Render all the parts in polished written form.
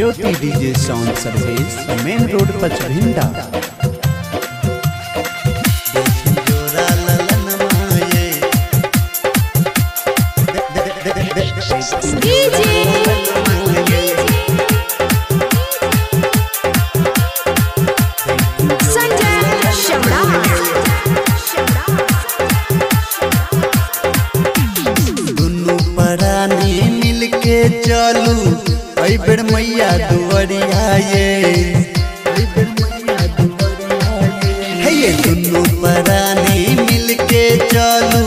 ज्योति DJ sound service, main road Pachbhinda. चलू आई बेर मैया दुवरिया ये दुनू परानी मिलके चलू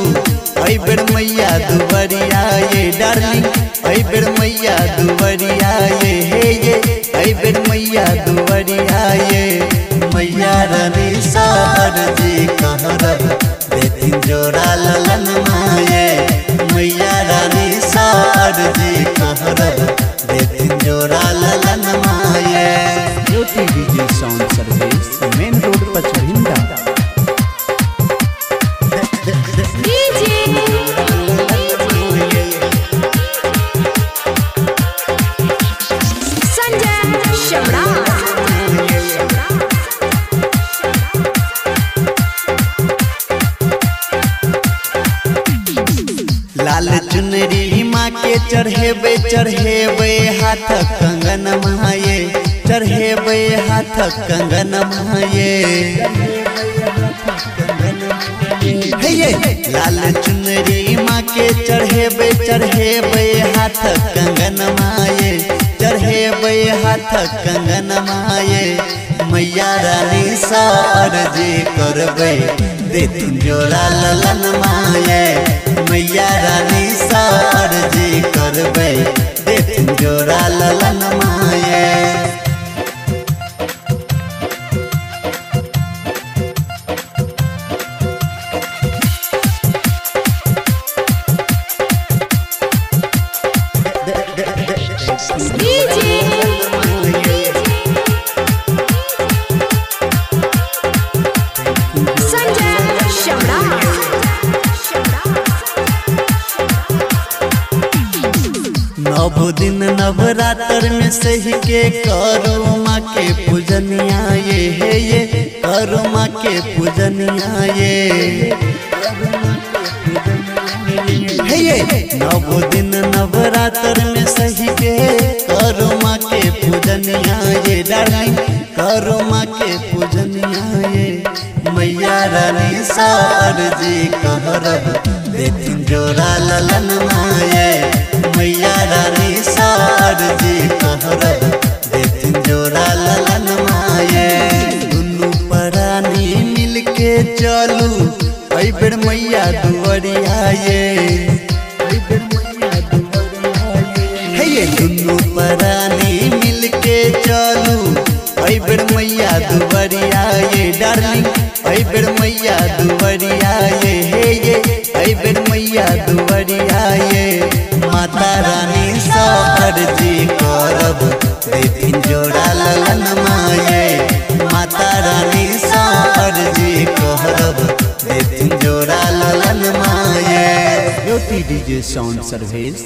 आई बेर मैया दुवरिया डार्लिंग आई बेर मैया दुवरिया ये आई बेर मैया दुवरिया मैया रानी सार जी कहरब देती जोड़ा ललन माये मैया रानी सार जी कहरब देती जोड़ा ललन माये। Jyoti DJ sound service, main road Pachbhinda. लाल चुनरी माँ के चढ़ेबे चढ़ेबे हाथ कंगन माये चढ़ेबे हाथ कंगन माये लाल चुनरी माँ के चढ़ेबे चढ़ेबे हाथ कंगन माये चढ़ेबे हाथ कंगन माये मैया रानी सार जी करबे देती जोड़ा ललन माये मैया रानी सार जी करबे देती जोड़ा ललन माये। नव दिन नवरात्र में सही के करो माँ के पूजनिया ये करो माँ के पूजनिया ये नव दिन नवरात्र में सही के करो माँ के पूजनिया ये डार्लिंग करो माँ के पूजनिया ये मैया रानी सार जी कहरब देती जोड़ा ललन माये मैया रानी सार जी कहरब देती जोड़ा ललन माये। दुनू परानी मिलके चलू आई बेर मैया दुवरिया ये दुनू परानी मिलके चलू आई बेर मैया दुवरिया डार्लिंग आई बेर मैया दुवरिया ये आई बेर मैया दुवरिया माता रानी सार जी करब देती जोड़ा ललन माये माता रानी सार जी करब देती जोड़ा ललन माये। Jyoti DJ sound service.